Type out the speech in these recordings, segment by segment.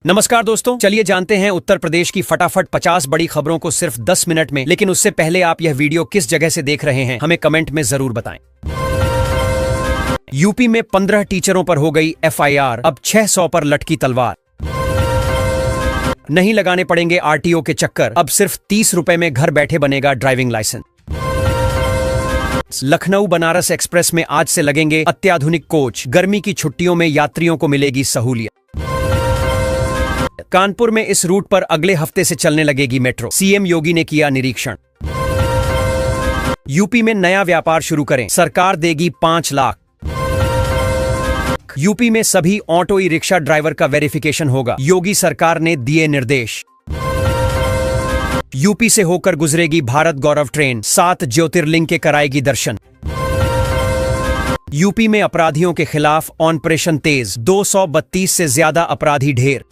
नमस्कार दोस्तों, चलिए जानते हैं उत्तर प्रदेश की फटाफट 50 बड़ी खबरों को सिर्फ 10 मिनट में। लेकिन उससे पहले आप यह वीडियो किस जगह से देख रहे हैं हमें कमेंट में जरूर बताएं। यूपी में 15 टीचरों पर हो गई एफआईआर, अब 600 पर लटकी तलवार। नहीं लगाने पड़ेंगे आरटीओ के चक्कर, अब सिर्फ 30 रुपए में घर बैठे बनेगा driving licence. Lucknow Banaras express में आज से लगेंगे अत्याधुनिक कोच, गर्मी की छुट्टियों में यात्रियों को मिलेगी सहूलियत। कानपुर में इस रूट पर अगले हफ्ते से चलने लगेगी मेट्रो, सीएम योगी ने किया निरीक्षण। यूपी में नया व्यापार शुरू करें, सरकार देगी 5 लाख। यूपी में सभी ऑटो ई रिक्शा ड्राइवर का वेरिफिकेशन होगा, योगी सरकार ने दिए निर्देश। यूपी से होकर गुजरेगी भारत गौरव ट्रेन, 7 ज्योतिर्लिंग के कराएगी दर्शन। यूपी में अपराधियों के खिलाफ ऑपरेशन तेज, 232 से ज्यादा अपराधी ढेर।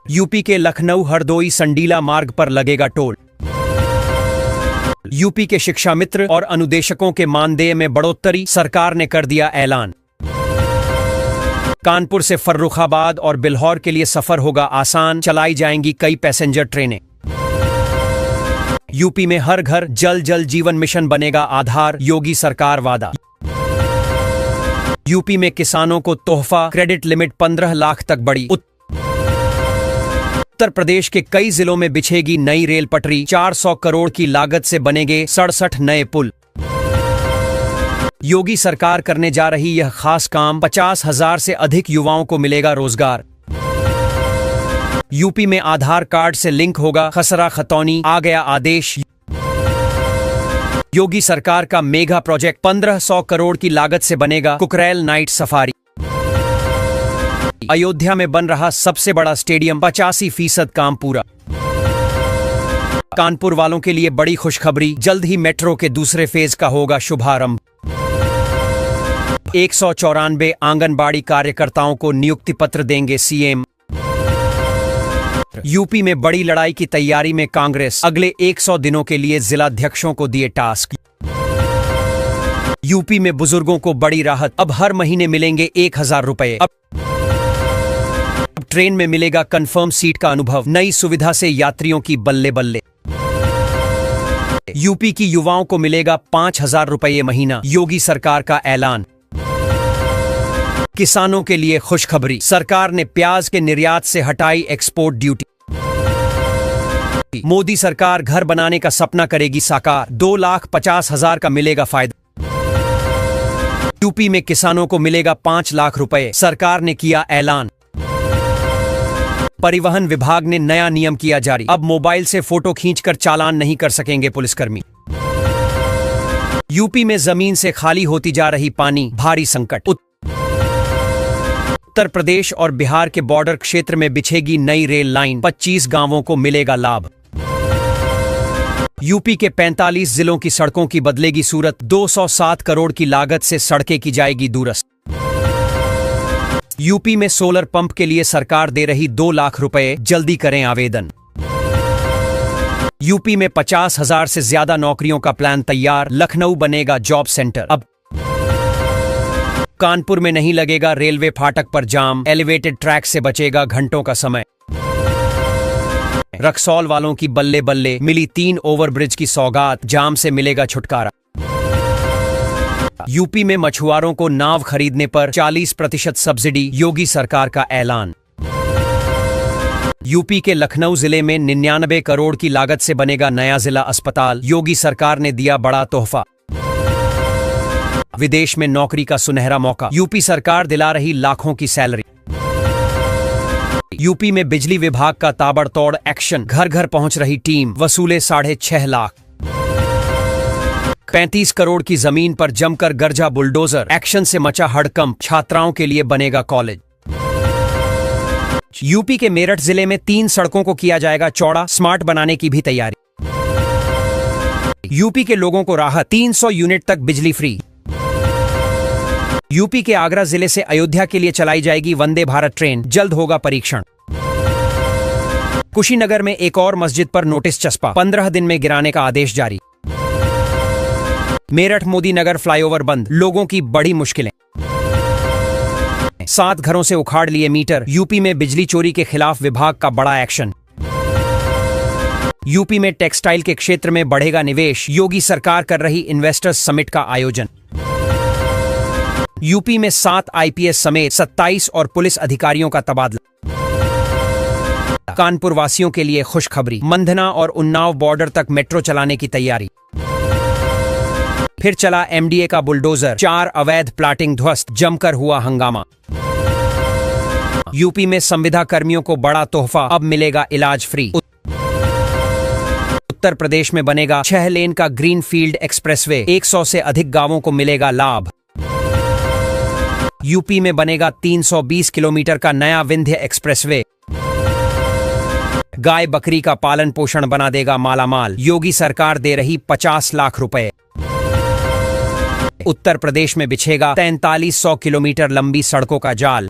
यूपी के लखनऊ हरदोई संडीला मार्ग पर लगेगा टोल। यूपी के शिक्षा मित्र और अनुदेशकों के मानदेय में बढ़ोतरी, सरकार ने कर दिया ऐलान। कानपुर से फर्रुखाबाद और बिल्हौर के लिए सफर होगा आसान, चलाई जाएंगी कई पैसेंजर ट्रेनें। यूपी में हर घर जल जल जीवन मिशन बनेगा आधार, योगी सरकार वादा। यूपी में किसानों को तोहफा, क्रेडिट लिमिट 15 लाख तक बढ़ी। उत्तर प्रदेश के कई जिलों में बिछेगी नई रेल पटरी, 400 करोड़ की लागत से बनेंगे 67 नए पुल। योगी सरकार करने जा रही यह खास काम, 50,000 से अधिक युवाओं को मिलेगा रोजगार। यूपी में आधार कार्ड से लिंक होगा खसरा खतौनी, आ गया आदेश। योगी सरकार का मेगा प्रोजेक्ट, 1500 करोड़ की लागत से बनेगा कुकरेल नाइट सफारी। अयोध्या में बन रहा सबसे बड़ा स्टेडियम, 85% काम पूरा। कानपुर वालों के लिए बड़ी खुशखबरी, जल्द ही मेट्रो के दूसरे फेज का होगा शुभारंभ। 194 आंगनबाड़ी कार्यकर्ताओं को नियुक्ति पत्र देंगे सीएम। यूपी में बड़ी लड़ाई की तैयारी में कांग्रेस, अगले 100 दिनों के लिए जिलाध्यक्षों को दिए टास्क। यूपी में बुजुर्गों को बड़ी राहत, अब हर महीने मिलेंगे 1000 रुपए। अब ट्रेन में मिलेगा कंफर्म सीट का अनुभव, नई सुविधा से यात्रियों की बल्ले बल्ले। यूपी की युवाओं को मिलेगा 5000 रुपये महीना, योगी सरकार का ऐलान। किसानों के लिए खुशखबरी, सरकार ने प्याज के निर्यात से हटाई एक्सपोर्ट ड्यूटी। मोदी सरकार घर बनाने का सपना करेगी साकार, 2,50,000 का मिलेगा फायदा। यूपी में किसानों को मिलेगा 5 लाख रुपए, सरकार ने किया ऐलान। परिवहन विभाग ने नया नियम किया जारी, अब मोबाइल से फोटो खींचकर चालान नहीं कर सकेंगे पुलिसकर्मी। यूपी में जमीन से खाली होती जा रही पानी, भारी संकट। उत्तर प्रदेश और बिहार के बॉर्डर क्षेत्र में बिछेगी नई रेल लाइन, 25 गांवों को मिलेगा लाभ। यूपी के 45 जिलों की सड़कों की बदलेगी सूरत, 207 करोड़ की लागत से सड़कें की जाएगी दुरुस्त। यूपी में सोलर पंप के लिए सरकार दे रही 2 लाख रुपए, जल्दी करें आवेदन। यूपी में 50,000 से ज्यादा नौकरियों का प्लान तैयार, लखनऊ बनेगा जॉब सेंटर। अब कानपुर में नहीं लगेगा रेलवे फाटक पर जाम, एलिवेटेड ट्रैक से बचेगा घंटों का समय। रक्सौल वालों की बल्ले बल्ले, मिली 3 ओवरब्रिज की सौगात, जाम से मिलेगा छुटकारा। यूपी में मछुआरों को नाव खरीदने पर 40% सब्सिडी, योगी सरकार का ऐलान। यूपी के लखनऊ जिले में 99 करोड़ की लागत से बनेगा नया जिला अस्पताल, योगी सरकार ने दिया बड़ा तोहफा। विदेश में नौकरी का सुनहरा मौका, यूपी सरकार दिला रही लाखों की सैलरी। यूपी में बिजली विभाग का ताबड़तोड़ एक्शन, घर घर पहुंच रही टीम, वसूले 6.5 लाख। 35 करोड़ की जमीन पर जमकर गरजा बुलडोजर, एक्शन से मचा हड़कंप, छात्राओं के लिए बनेगा कॉलेज। यूपी के मेरठ जिले में 3 सड़कों को किया जाएगा चौड़ा, स्मार्ट बनाने की भी तैयारी। यूपी के लोगों को राहत, 300 यूनिट तक बिजली फ्री। यूपी के आगरा जिले से अयोध्या के लिए चलाई जाएगी वंदे भारत ट्रेन, जल्द होगा परीक्षण। कुशीनगर में एक और मस्जिद पर नोटिस चस्पा, 15 दिन में गिराने का आदेश जारी। मेरठ मोदी नगर फ्लाईओवर बंद, लोगों की बड़ी मुश्किलें। 7 घरों से उखाड़ लिए मीटर। यूपी में बिजली चोरी के खिलाफ विभाग का बड़ा एक्शन। यूपी में टेक्सटाइल के क्षेत्र में बढ़ेगा निवेश। योगी सरकार कर रही इन्वेस्टर्स समिट का आयोजन। यूपी में 7 आईपीएस समेत 27 और पुलिस अधिकारियों का तबादला। कानपुर वासियों के लिए खुशखबरी, मंधना और उन्नाव बॉर्डर तक मेट्रो चलाने की तैयारी। फिर चला एमडीए का बुलडोजर, 4 अवैध प्लाटिंग ध्वस्त, जमकर हुआ हंगामा। यूपी में संविदा कर्मियों को बड़ा तोहफा, अब मिलेगा इलाज फ्री। उत्तर प्रदेश में बनेगा 6 लेन का ग्रीनफील्ड एक्सप्रेसवे, 100 से अधिक गांवों को मिलेगा लाभ। यूपी में बनेगा 320 किलोमीटर का नया विंध्य एक्सप्रेसवे। गाय बकरी का पालन पोषण बना देगा मालामाल। योगी सरकार दे रही 50 लाख रुपए। उत्तर प्रदेश में बिछेगा 4300 किलोमीटर लंबी सड़कों का जाल।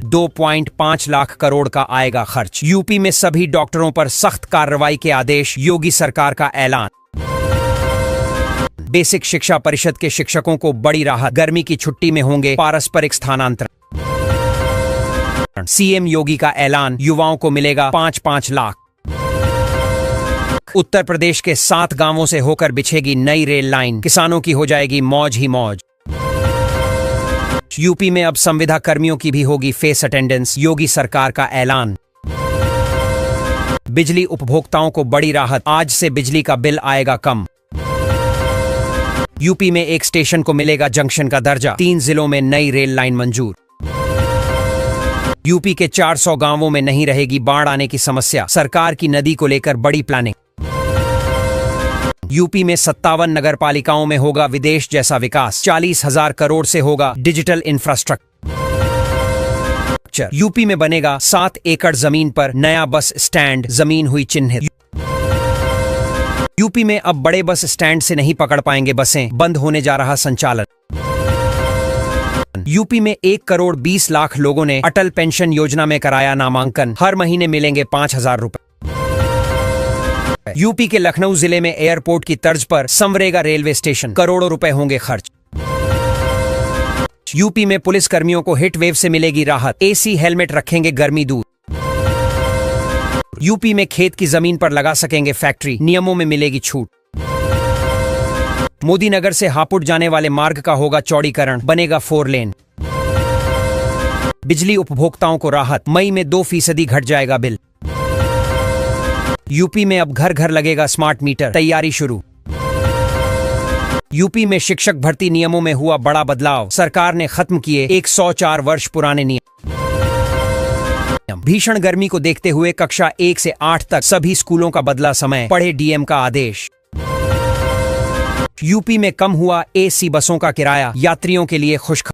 2.5 लाख करोड़ का आएगा खर्च। यूपी में सभी डॉक्टरों पर सख्त कार्रवाई के आदेश, योगी सरकार का ऐलान। बेसिक शिक्षा परिषद के शिक्षकों को बड़ी राहत, गर्मी की छुट्टी में होंगे पारस्परिक स्थानांतरण। सीएम योगी का ऐलान, युवाओं को मिलेगा 5-5 लाख। उत्तर प्रदेश के 7 गांवों से होकर बिछेगी नई रेल लाइन, किसानों की हो जाएगी मौज ही मौज। यूपी में अब संविदा कर्मियों की भी होगी फेस अटेंडेंस, योगी सरकार का ऐलान। बिजली उपभोक्ताओं को बड़ी राहत, आज से बिजली का बिल आएगा कम। यूपी में एक स्टेशन को मिलेगा जंक्शन का दर्जा, 3 जिलों में नई रेल लाइन मंजूर। यूपी के 400 गांवों में नहीं रहेगी बाढ़ आने की समस्या, सरकार की नदी को लेकर बड़ी प्लानिंग। यूपी में 57 नगरपालिकाओं में होगा विदेश जैसा विकास, 40,000 करोड़ से होगा डिजिटल इंफ्रास्ट्रक्चर। यूपी में बनेगा 7 एकड़ जमीन पर नया बस स्टैंड, जमीन हुई चिन्हित। यूपी में अब बड़े बस स्टैंड से नहीं पकड़ पाएंगे बसें, बंद होने जा रहा संचालन। यूपी में 1 करोड़ 20 लाख लोगों ने अटल पेंशन योजना में कराया नामांकन, हर महीने मिलेंगे 5,000 रुपए। यूपी के लखनऊ जिले में एयरपोर्ट की तर्ज पर संवरेगा रेलवे स्टेशन, करोड़ों रुपए होंगे खर्च। यूपी में पुलिस कर्मियों को हिट वेव से मिलेगी राहत, एसी हेलमेट रखेंगे गर्मी दूर। यूपी में खेत की जमीन पर लगा सकेंगे फैक्ट्री, नियमों में मिलेगी छूट। मोदी नगर से हापुड़ जाने वाले मार्ग का होगा चौड़ीकरण, बनेगा 4 लेन। बिजली उपभोक्ताओं को राहत, मई में 2% घट जाएगा बिल। यूपी में अब घर घर लगेगा स्मार्ट मीटर, तैयारी शुरू। यूपी में शिक्षक भर्ती नियमों में हुआ बड़ा बदलाव, सरकार ने खत्म किए 104 वर्ष पुराने नियम। भीषण गर्मी को देखते हुए कक्षा 1 से 8 तक सभी स्कूलों का बदला समय, पढ़े डीएम का आदेश। यूपी में कम हुआ एसी बसों का किराया, यात्रियों के लिए खुशखबरी।